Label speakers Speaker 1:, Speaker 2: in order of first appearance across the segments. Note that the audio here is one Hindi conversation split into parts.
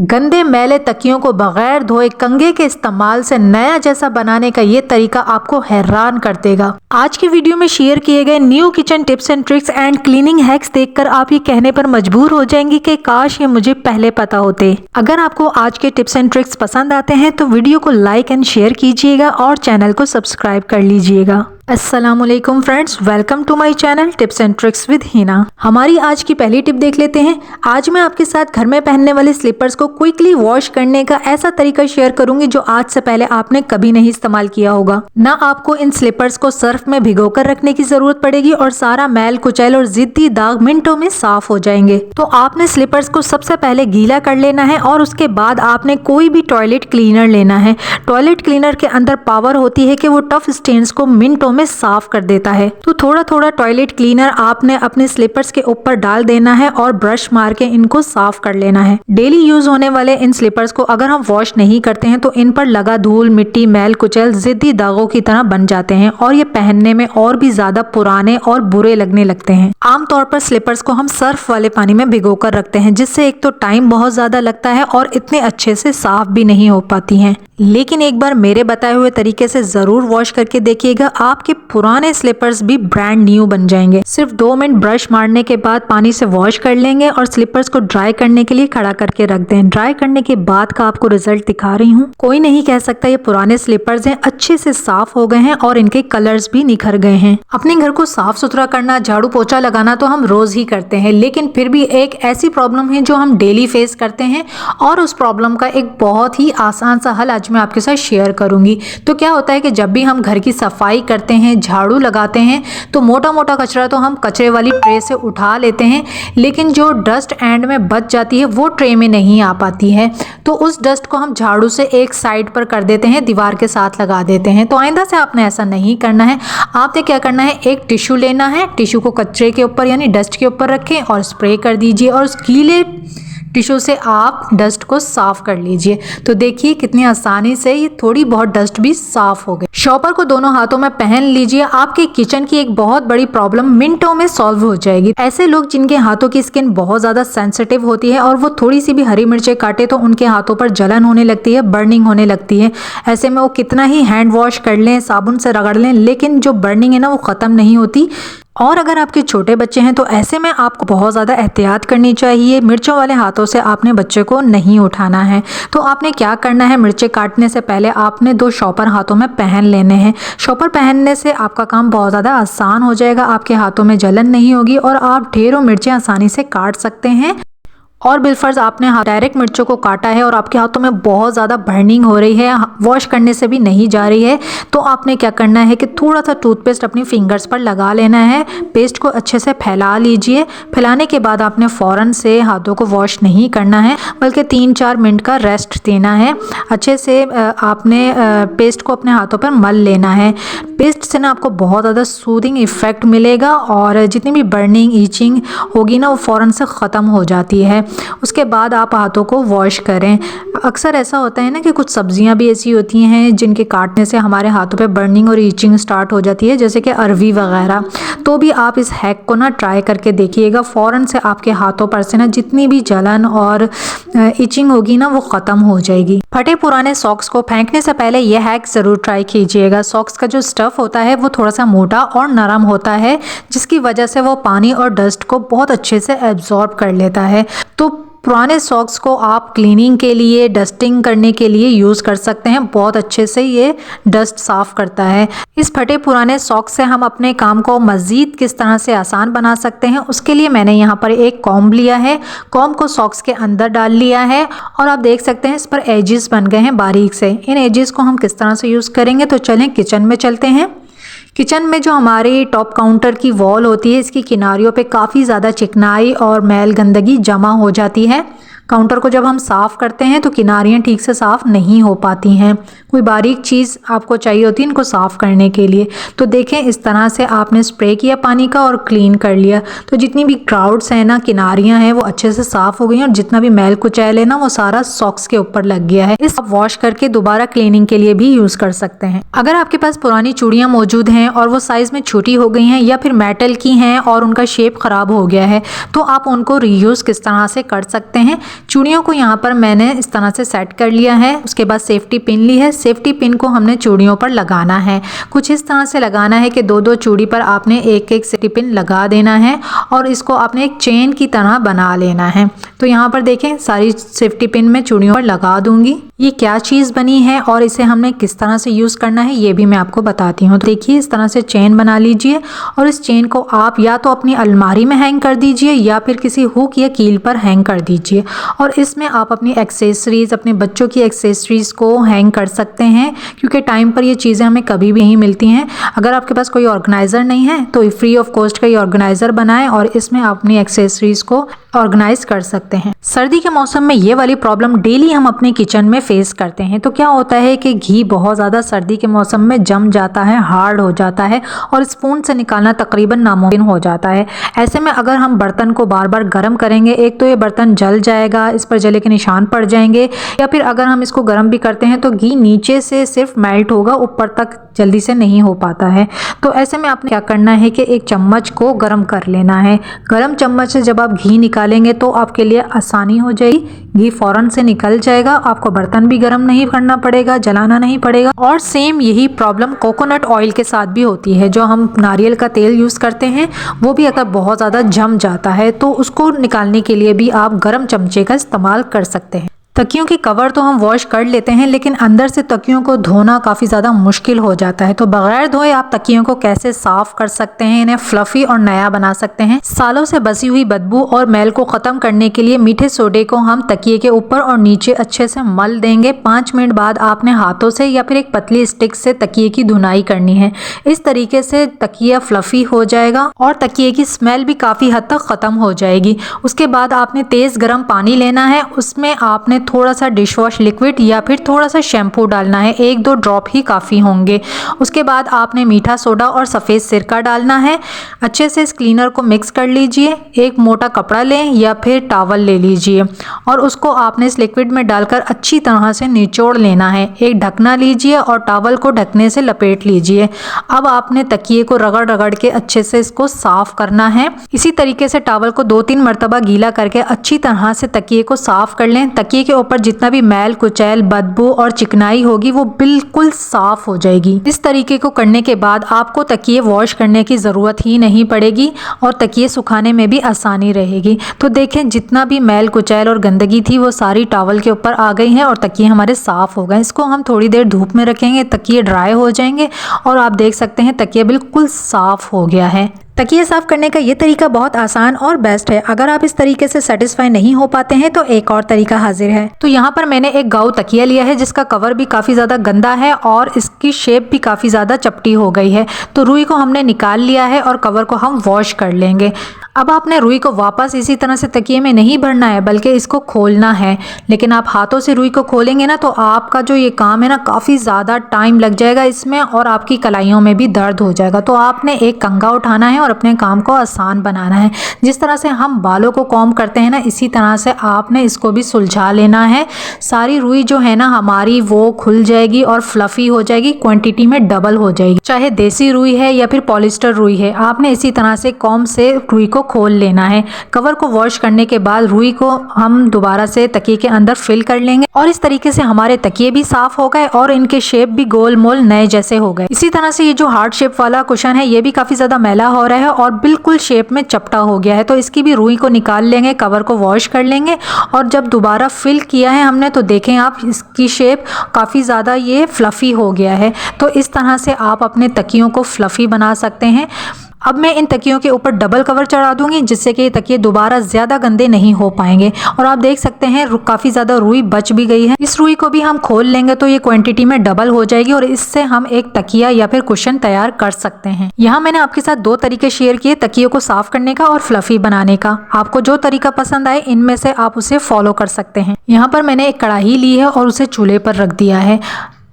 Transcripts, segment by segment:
Speaker 1: गंदे मैले तकियों को बगैर धोए कंघे के इस्तेमाल से नया जैसा बनाने का ये तरीका आपको हैरान कर देगा। आज की वीडियो में शेयर किए गए new kitchen tips and tricks and cleaning hacks देखकर आप ये कहने पर मजबूर हो जाएंगे कि काश ये मुझे पहले पता होते। अगर आपको आज के टिप्स एंड ट्रिक्स पसंद आते हैं तो वीडियो को लाइक एंड शेयर कीजिएगा और चैनल को सब्सक्राइब कर लीजिएगा। अस्सलामुअलैकुम friends, welcome to my channel tips and tricks with Hina. हमारी आज की पहली टिप देख लेते हैं। आज मैं आपके साथ घर में पहनने वाले स्लीपर्स को क्विकली वॉश करने का ऐसा तरीका शेयर करूंगी जो आज से पहले आपने कभी नहीं इस्तेमाल किया होगा। ना आपको इन स्लीपर्स को सर्फ में भिगोकर रखने की जरूरत पड़ेगी और सारा मैल कुचैल और जिद्दी दाग मिनटों में साफ हो जाएंगे। तो आपने स्लीपर्स को सबसे पहले गीला कर लेना है और उसके बाद आपने कोई भी टॉयलेट क्लीनर लेना है। टॉयलेट क्लीनर के अंदर पावर होती है कि वो टफ स्टेन्स को मिनटों में साफ कर देता है। तो थोड़ा थोड़ा टॉयलेट क्लीनर आपने अपने स्लीपर्स के ऊपर डाल देना है और ब्रश मार के इनको साफ कर लेना है। डेली यूज होने वाले इन स्लीपर्स को अगर हम वॉश नहीं करते हैं तो इन पर लगा धूल, मिट्टी, मैल कुचैल जिद्दी दागों की तरह बन जाते हैं और ये पहनने में और भी ज्यादा पुराने और बुरे लगने लगते हैं। आमतौर पर स्लीपर्स को हम सर्फ वाले पानी में भिगो कर रखते हैं, जिससे एक तो टाइम बहुत ज्यादा लगता है और इतने अच्छे से साफ भी नहीं हो पाती हैं। लेकिन एक बार मेरे बताए हुए तरीके से जरूर वॉश करके देखिएगा, आपके पुराने स्लीपर्स भी ब्रांड न्यू बन जाएंगे। सिर्फ 2 मिनट ब्रश मारने के बाद पानी से वॉश कर लेंगे और स्लीपर्स को ड्राई करने के लिए खड़ा करके रख दें। ड्राई करने के बाद का आपको रिजल्ट दिखा रही हूँ। कोई नहीं कह सकता ये पुराने स्लीपर्स हैं, अच्छे से साफ हो गए हैं और इनके कलर्स भी निखर गए हैं। अपने घर को साफ सुथरा करना, झाड़ू पोछा लगाना तो हम रोज ही करते हैं, लेकिन फिर भी एक ऐसी प्रॉब्लम है जो हम डेली फेस करते हैं और उस प्रॉब्लम का एक बहुत ही आसान सा हल आज मैं आपके साथ शेयर करूंगी। तो क्या होता है कि जब भी हम घर की सफाई करते हैं, झाड़ू लगाते हैं, तो मोटा मोटा कचरा तो हम कचरे वाली ट्रे से उठा लेते हैं, लेकिन जो डस्ट एंड में बच जाती है वो ट्रे में नहीं आ पाती है। तो उस डस्ट को हम झाड़ू से एक साइड पर कर देते हैं, दीवार के साथ लगा देते हैं। तो आइंदा से आपने ऐसा नहीं करना है। आपने क्या करना है, एक टिश्यू लेना है, टिश्यू को कचरे के ऊपर यानी डस्ट के ऊपर रखें और स्प्रे कर दीजिए और उस गीले टिश्यू से आप डस्ट को साफ कर लीजिए। तो देखिए कितनी आसानी से ये थोड़ी बहुत डस्ट भी साफ हो गई। शॉपर को दोनों हाथों में पहन लीजिए, आपके किचन की एक बहुत बड़ी प्रॉब्लम मिनटों में सॉल्व हो जाएगी। ऐसे लोग जिनके हाथों की स्किन बहुत ज्यादा सेंसिटिव होती है और वो थोड़ी सी भी हरी मिर्चें काटे तो उनके हाथों पर जलन होने लगती है, बर्निंग होने लगती है। ऐसे में वो कितना ही हैंड वॉश कर लें, साबुन से रगड़ लें, लेकिन जो बर्निंग है ना वो खत्म नहीं होती। और अगर आपके छोटे बच्चे हैं तो ऐसे में आपको बहुत ज़्यादा एहतियात करनी चाहिए। मिर्चों वाले हाथों से आपने बच्चे को नहीं उठाना है। तो आपने क्या करना है, मिर्चें काटने से पहले आपने 2 शॉपर हाथों में पहन लेने हैं। शॉपर पहनने से आपका काम बहुत ज़्यादा आसान हो जाएगा, आपके हाथों में जलन नहीं होगी और आप ढेरों मिर्चें आसानी से काट सकते हैं। और बिलफर्ज आपने डायरेक्ट मिर्चों को काटा है और आपके हाथों में बहुत ज़्यादा बर्निंग हो रही है, वॉश करने से भी नहीं जा रही है, तो आपने क्या करना है कि थोड़ा सा टूथपेस्ट अपनी फिंगर्स पर लगा लेना है। पेस्ट को अच्छे से फैला लीजिए। फैलाने के बाद आपने फ़ौरन से हाथों को वॉश नहीं करना है, बल्कि 3-4 मिनट का रेस्ट देना है। अच्छे से आपने पेस्ट को अपने हाथों पर मल लेना है। पेस्ट से ना आपको बहुत ज़्यादा सूदिंग इफ़ेक्ट मिलेगा और जितनी भी बर्निंग, ईचिंग होगी ना वो फ़ौरन से ख़त्म हो जाती है। उसके बाद आप हाथों को वॉश करें। अक्सर ऐसा होता है ना कि कुछ सब्जियां भी ऐसी होती हैं जिनके काटने से हमारे हाथों पे बर्निंग और ईचिंग स्टार्ट हो जाती है, जैसे कि अरवी वगैरह। तो भी आप इस हैक को ना ट्राई करके देखिएगा, फ़ौरन से आपके हाथों पर से ना जितनी भी जलन और ईचिंग होगी ना वो ख़त्म हो जाएगी। फटे पुराने सॉक्स को फेंकने से पहले यह हैक ज़रूर ट्राई कीजिएगा। सॉक्स का जो स्टफ़ होता है वो थोड़ा सा मोटा और नरम होता है, जिसकी वजह से वो पानी और डस्ट को बहुत अच्छे से एब्जॉर्ब कर लेता है। तो पुराने सॉक्स को आप क्लीनिंग के लिए, डस्टिंग करने के लिए यूज़ कर सकते हैं। बहुत अच्छे से ये डस्ट साफ़ करता है। इस फटे पुराने सॉक्स से हम अपने काम को मज़ीद किस तरह से आसान बना सकते हैं, उसके लिए मैंने यहाँ पर एक कॉम्ब लिया है। कॉम्ब को सॉक्स के अंदर डाल लिया है और आप देख सकते हैं इस पर एजेस बन गए हैं बारीक से। इन एजेस को हम किस तरह से यूज़ करेंगे, तो चलें किचन में चलते हैं। किचन में जो हमारी टॉप काउंटर की वॉल होती है, इसकी किनारियों पे काफ़ी ज़्यादा चिकनाई और मैल गंदगी जमा हो जाती है। काउंटर को जब हम साफ़ करते हैं तो किनारियाँ ठीक से साफ़ नहीं हो पाती हैं। कोई बारीक चीज़ आपको चाहिए होती है इनको साफ़ करने के लिए। तो देखें इस तरह से आपने स्प्रे किया पानी का और क्लीन कर लिया, तो जितनी भी क्राउड्स हैं ना, किनारियाँ हैं, वो अच्छे से साफ़ हो गई हैं और जितना भी मैल कुचैल है ना वो सारा सॉक्स के ऊपर लग गया है। इस आप वॉश करके दोबारा क्लीनिंग के लिए भी यूज़ कर सकते हैं। अगर आपके पास पुरानी चूड़ियाँ मौजूद हैं और वो साइज़ में छोटी हो गई हैं या फिर मेटल की हैं और उनका शेप ख़राब हो गया है, तो आप उनको रीयूज़ किस तरह से कर सकते हैं, चूड़ियों को यहाँ पर मैंने इस तरह से सेट कर लिया है। उसके बाद सेफ्टी पिन ली है। सेफ्टी पिन को हमने चूड़ियों पर लगाना है। कुछ इस तरह से लगाना है कि 2-2 चूड़ी पर आपने एक सेफ्टी पिन लगा देना है और इसको आपने एक चेन की तरह बना लेना है। तो यहाँ पर देखें, सारी सेफ्टी पिन मैं चूड़ियों पर लगा दूंगी। ये क्या चीज़ बनी है और इसे हमने किस तरह से यूज़ करना है ये भी मैं आपको बताती हूँ। तो देखिए, इस तरह से चेन बना लीजिए और इस चेन को आप या तो अपनी अलमारी में हैंग कर दीजिए या फिर किसी हुक या कील पर हैंग कर दीजिए और इसमें आप अपनी एक्सेसरीज, अपने बच्चों की एक्सेसरीज को हैंग कर सकते हैं, क्योंकि टाइम पर ये चीज़ें हमें कभी भी नहीं मिलती हैं। अगर आपके पास कोई ऑर्गेनाइज़र नहीं है तो फ्री ऑफ कॉस्ट का ये ऑर्गेनाइज़र बनाएं और इसमें आप अपनी एक्सेसरीज को ऑर्गेनाइज कर सकते हैं। सर्दी के मौसम में ये वाली प्रॉब्लम डेली हम अपने किचन में फेस करते हैं। तो क्या होता है कि घी बहुत ज़्यादा सर्दी के मौसम में जम जाता है, हार्ड हो जाता है और स्पून से निकालना तकरीबन नामुमकिन हो जाता है। ऐसे में अगर हम बर्तन को बार बार गर्म करेंगे, एक तो ये बर्तन जल जाएगा, इस पर जले के निशान पड़ जाएंगे, या फिर अगर हम इसको गर्म भी करते हैं तो घी नीचे से सिर्फ मेल्ट होगा, ऊपर तक जल्दी से नहीं हो पाता है। तो ऐसे में आपने क्या करना है कि एक चम्मच को गर्म कर लेना है। गर्म चम्मच से जब आप घी निकालेंगे तो आपके लिए आसानी हो जाएगी, घी फौरन से निकल जाएगा, आपको बर्तन भी गर्म नहीं करना पड़ेगा, जलाना नहीं पड़ेगा। और सेम यही प्रॉब्लम कोकोनट ऑयल के साथ भी होती है। जो हम नारियल का तेल यूज़ करते हैं वो भी अगर बहुत ज़्यादा जम जाता है तो उसको निकालने के लिए भी आप गर्म चमचे का इस्तेमाल कर सकते हैं। तकियों के कवर तो हम वॉश कर लेते हैं, लेकिन अंदर से तकियों को धोना काफ़ी ज़्यादा मुश्किल हो जाता है। तो बगैर धोए आप तकियों को कैसे साफ़ कर सकते हैं, इन्हें फ्लफ़ी और नया बना सकते हैं। सालों से बसी हुई बदबू और मैल को ख़त्म करने के लिए मीठे सोडे को हम तकिए के ऊपर और नीचे अच्छे से मल देंगे। 5 मिनट बाद आपने हाथों से या फिर एक पतली स्टिक से तकिए की धुनाई करनी है। इस तरीके से तकिया फ्लफ़ी हो जाएगा और तकिए की स्मेल भी काफ़ी हद तक ख़त्म हो जाएगी। उसके बाद आपने तेज़ गर्म पानी लेना है, उसमें आपने थोड़ा सा डिश वॉश लिक्विड या फिर थोड़ा सा शैम्पू डालना है, 1-2 ड्रॉप ही काफ़ी होंगे। उसके बाद आपने मीठा सोडा और सफ़ेद सिरका डालना है। अच्छे से इस क्लीनर को मिक्स कर लीजिए। एक मोटा कपड़ा लें या फिर टॉवल ले लीजिए और उसको आपने इस लिक्विड में डालकर अच्छी तरह से निचोड़ लेना है। एक ढकना लीजिए और टॉवल को ढकने से लपेट लीजिए। अब आपने तकिए को रगड़ रगड़ के अच्छे से इसको साफ़ करना है। इसी तरीके से टॉवल को 2-3 मरतबा गीला करके अच्छी तरह से तकिए को साफ़ कर लें। तकिए के ऊपर जितना भी मैल, कुचैल, बदबू और चिकनाई होगी वो बिल्कुल साफ हो जाएगी। इस तरीके को करने के बाद आपको तकिए वॉश करने की ज़रूरत ही नहीं पड़ेगी और तकिए सुखाने में भी आसानी रहेगी। तो देखें, जितना भी मैल, कुचैल और गंदगी थी वो सारी टॉवल के ऊपर आ गई है और तकिए हमारे साफ़ हो गए। इसको हम थोड़ी देर धूप में रखेंगे, तकिए ड्राई हो जाएंगे और आप देख सकते हैं तकिया बिल्कुल साफ़ हो गया है। तकिए साफ़ करने का ये तरीका बहुत आसान और बेस्ट है। अगर आप इस तरीके से सेटिस्फाई नहीं हो पाते हैं तो एक और तरीका हाजिर है। तो यहाँ पर मैंने एक गाउ तकिया लिया है जिसका कवर भी काफ़ी ज़्यादा गंदा है और इसकी शेप भी काफ़ी ज़्यादा चपटी हो गई है। तो रुई को हमने निकाल लिया है और कवर को हम वॉश कर लेंगे। अब आपने रुई को वापस इसी तरह से तकिए में नहीं भरना है बल्कि इसको खोलना है। लेकिन आप हाथों से रुई को खोलेंगे ना तो आपका जो ये काम है ना काफ़ी ज़्यादा टाइम लग जाएगा इसमें और आपकी कलाइयों में भी दर्द हो जाएगा। तो आपने एक कंघा उठाना है और अपने काम को आसान बनाना है। जिस तरह से हम बालों को कॉम्ब करते हैं ना, इसी तरह से आपने इसको भी सुलझा लेना है। सारी रुई जो है ना हमारी वो खुल जाएगी और फ्लफ़ी हो जाएगी, क्वांटिटी में डबल हो जाएगी। चाहे देसी रुई है या फिर पॉलिस्टर रुई है, आपने इसी तरह से कॉम्ब से रुई को खोल लेना है। कवर को वॉश करने के बाद रुई को हम दोबारा से तकिए के अंदर फिल कर लेंगे और इस तरीके से हमारे तकिए भी साफ हो गए और इनके शेप भी गोल मोल नए जैसे हो गए। इसी तरह से ये जो हार्ड शेप वाला कुशन है ये भी काफ़ी ज़्यादा मैला हो रहा है और बिल्कुल शेप में चपटा हो गया है। तो इसकी भी रुई को निकाल लेंगे, कवर को वॉश कर लेंगे और जब दोबारा फिल किया है हमने तो देखें आप इसकी शेप काफ़ी ज़्यादा ये फ्लफ़ी हो गया है। तो इस तरह से आप अपने तकियों को फ्लफ़ी बना सकते हैं। अब मैं इन तकियों के ऊपर डबल कवर चढ़ा दूंगी जिससे कि ये तकिए दोबारा ज़्यादा गंदे नहीं हो पाएंगे। और आप देख सकते हैं काफ़ी ज़्यादा रुई बच भी गई है। इस रुई को भी हम खोल लेंगे तो ये क्वांटिटी में डबल हो जाएगी और इससे हम एक तकिया या फिर कुशन तैयार कर सकते हैं। यहाँ मैंने आपके साथ 2 तरीके शेयर किए, तकियों को साफ करने का और फ्लफ़ी बनाने का। आपको जो तरीका पसंद आए इनमें से आप उसे फॉलो कर सकते हैं। यहाँ पर मैंने एक कढ़ाई ली है और उसे चूल्हे पर रख दिया है।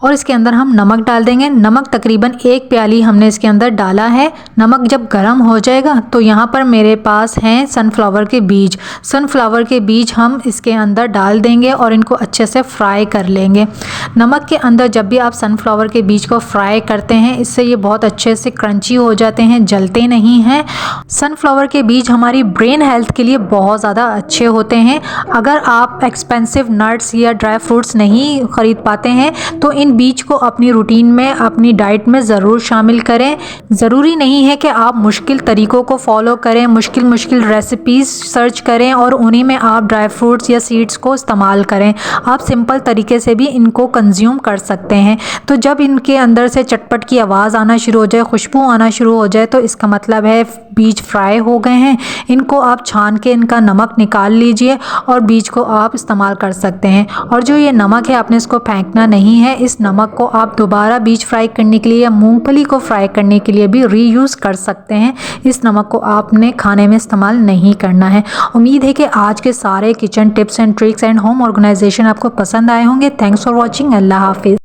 Speaker 1: और इसके अंदर हम नमक डाल देंगे। नमक तकरीबन 1 प्याली हमने इसके अंदर डाला है। नमक जब गर्म हो जाएगा तो यहाँ पर मेरे पास हैं सनफ्लावर के बीज। सनफ्लावर के बीज हम इसके अंदर डाल देंगे और इनको अच्छे से फ्राई कर लेंगे। नमक के अंदर जब भी आप सनफ्लावर के बीज को फ्राई करते हैं, इससे ये बहुत अच्छे से क्रंची हो जाते हैं, जलते नहीं हैं। सनफ्लावर के बीज हमारी ब्रेन हेल्थ के लिए बहुत ज़्यादा अच्छे होते हैं। अगर आप एक्सपेंसिव नट्स या ड्राई फ्रूट्स नहीं खरीद पाते हैं तो इन बीज को अपनी रूटीन में, अपनी डाइट में ज़रूर शामिल करें। ज़रूरी नहीं है कि आप मुश्किल तरीक़ों को फॉलो करें, मुश्किल रेसिपीज़ सर्च करें और उन्हीं में आप ड्राई फ्रूट्स या सीड्स को इस्तेमाल करें। आप सिंपल तरीके से भी इनको कंज्यूम कर सकते हैं। तो जब इनके अंदर से चटपट की आवाज़ आना शुरू हो जाए, खुशबू आना शुरू हो जाए, तो इसका मतलब है बीज फ्राई हो गए हैं। इनको आप छान के इनका नमक निकाल लीजिए और बीज को आप इस्तेमाल कर सकते हैं। और जो ये नमक है, आपने इसको फेंकना नहीं है। इस नमक को आप दोबारा बीज फ्राई करने के लिए या मूंगफली को फ्राई करने के लिए भी रीयूज़ कर सकते हैं। इस नमक को आपने खाने में इस्तेमाल नहीं करना है। उम्मीद है कि आज के सारे kitchen tips and tricks and home organisation आपको पसंद आए होंगे। Thanks for watching. अल्लाह हाफिज़।